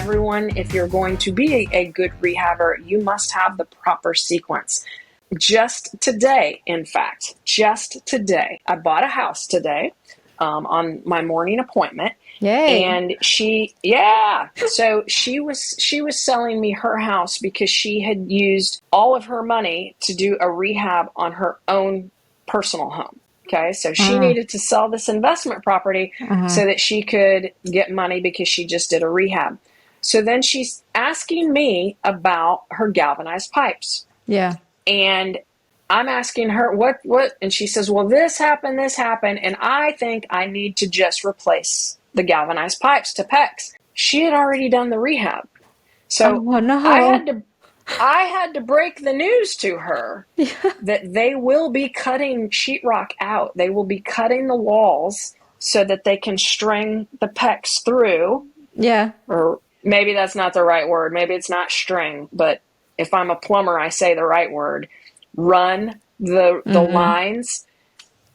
everyone, if you're going to be a good rehabber, you must have the proper sequence. Just today, in fact, I bought a house today on my morning appointment. Yay. And so she was selling me her house because she had used all of her money to do a rehab on her own personal home. Okay, so she needed to sell this investment property so that she could get money because she just did a rehab. So then she's asking me about her galvanized pipes. Yeah. And I'm asking her what, and she says, well, this happened, and I think I need to just replace the galvanized pipes to PEX. She had already done the rehab. So I had to break the news to her that they will be cutting sheetrock out. They will be cutting the walls so that they can string the PEX through. Yeah. Or maybe that's not the right word. Maybe it's not string, but if I'm a plumber, I say the right word. Run the lines,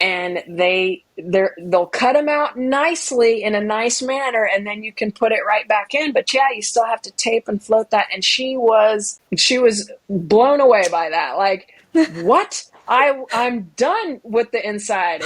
and they'll cut them out nicely in a nice manner, and then you can put it right back in. But yeah, you still have to tape and float that. And she was blown away by that. Like, what? I'm done with the inside.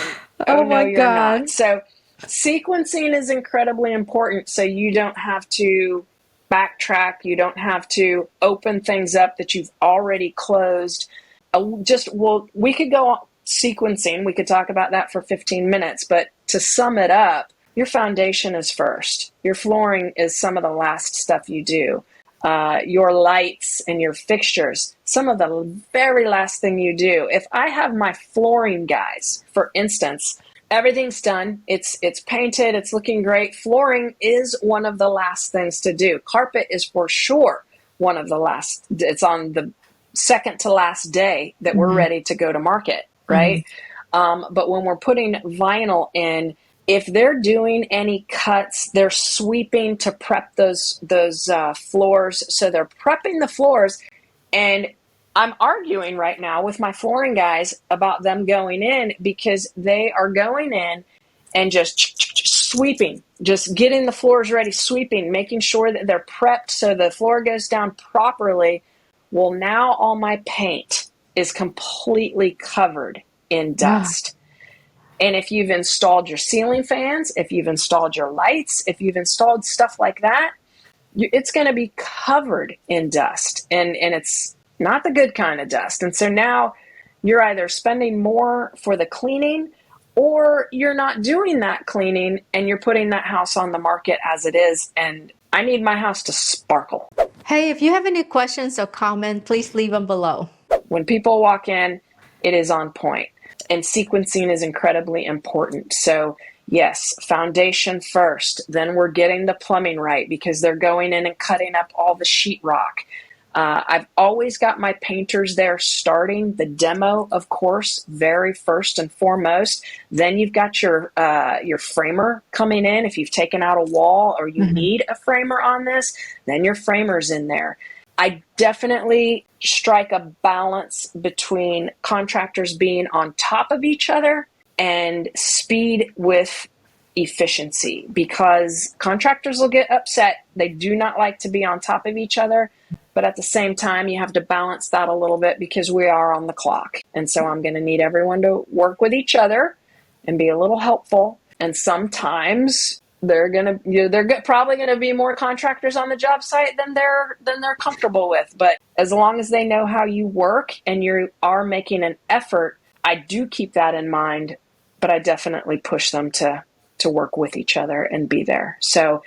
And Oh no, my you're God. not. So sequencing is incredibly important. So you don't have to backtrack. You don't have to open things up that you've already closed. We could go on sequencing. We could talk about that for 15 minutes, but to sum it up, your foundation is first. Your flooring is some of the last stuff you do. Your lights and your fixtures, some of the very last thing you do. If I have my flooring guys, for instance, everything's done. It's painted. It's looking great. Flooring is one of the last things to do. Carpet is for sure one of the last. It's on the second to last day that we're ready to go to market, right? But when we're putting vinyl in, if they're doing any cuts, they're sweeping to prep those floors. So they're prepping the floors, and I'm arguing right now with my flooring guys about them going in because they are going in and just sweeping, just getting the floors ready, sweeping, making sure that they're prepped so the floor goes down properly. Well, now all my paint is completely covered in dust. And if you've installed your ceiling fans, if you've installed your lights, if you've installed stuff like that, it's going to be covered in dust. And it's not the good kind of dust. And so now you're either spending more for the cleaning, or you're not doing that cleaning and you're putting that house on the market as it is. And I need my house to sparkle. Hey, if you have any questions or comments, please leave them below. When people walk in, it is on point. And sequencing is incredibly important. So yes, foundation first. Then we're getting the plumbing right because they're going in and cutting up all the sheetrock. I've always got my painters there starting the demo, of course, very first and foremost. Then you've got your framer coming in. If you've taken out a wall or you need a framer on this, then your framer's in there. I definitely strike a balance between contractors being on top of each other and speed with efficiency, because contractors will get upset. They do not like to be on top of each other. But at the same time, you have to balance that a little bit because we are on the clock. And so I'm going to need everyone to work with each other and be a little helpful. And sometimes they're probably going to be more contractors on the job site than they're comfortable with. But as long as they know how you work and you are making an effort, I do keep that in mind. But I definitely push them to work with each other and be there. So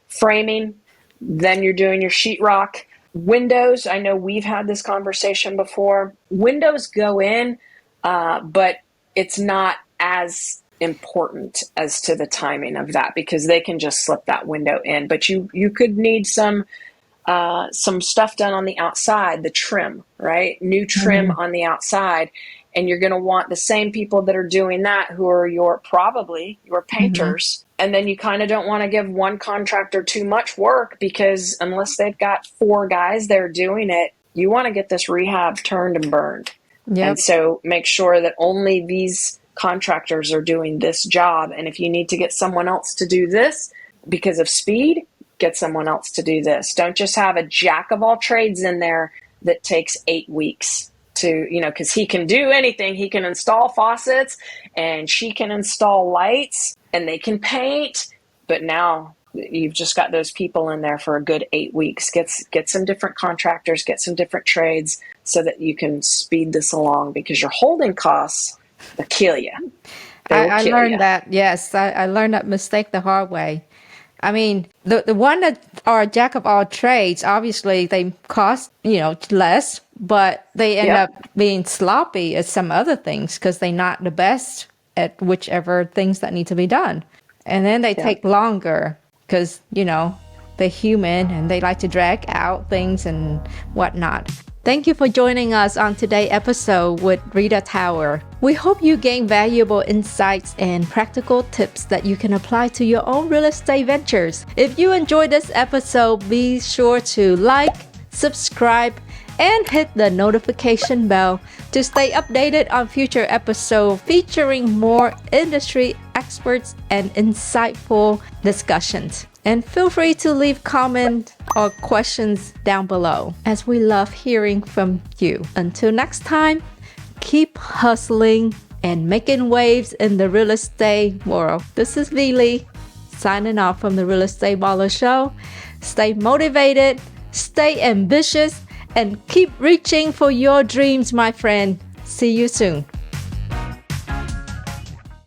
framing, then you're doing your sheetrock. Windows, I know we've had this conversation before. Windows go in, but it's not as important as to the timing of that because they can just slip that window in. But you could need some stuff done on the outside, the trim, right? New trim on the outside. And you're going to want the same people that are doing that who are probably your painters. And then you kind of don't want to give one contractor too much work because unless they've got 4 guys there doing it, you want to get this rehab turned and burned. Yep. And so make sure that only these contractors are doing this job. And if you need to get someone else to do this because of speed, get someone else to do this. Don't just have a jack of all trades in there that takes 8 weeks to, because he can do anything. He can install faucets and she can install lights and they can paint. But now you've just got those people in there for a good 8 weeks. Get some different contractors, get some different trades so that you can speed this along, because your holding costs will kill you. I learned that. Yes, I learned that mistake the hard way. I mean, the one that are jack of all trades, obviously they cost, less, but they end up being sloppy at some other things because they're not the best at whichever things that need to be done. And then they take longer because, they're human and they like to drag out things and whatnot. Thank you for joining us on today's episode with Rita Tower. We hope you gain valuable insights and practical tips that you can apply to your own real estate ventures. If you enjoyed this episode, be sure to like, subscribe, and hit the notification bell to stay updated on future episodes featuring more industry experts and insightful discussions. And feel free to leave comments or questions down below, as we love hearing from you. Until next time, keep hustling and making waves in the real estate world. This is Vili, signing off from the Real Estate Baller Show. Stay motivated, stay ambitious, and keep reaching for your dreams, my friend. See you soon.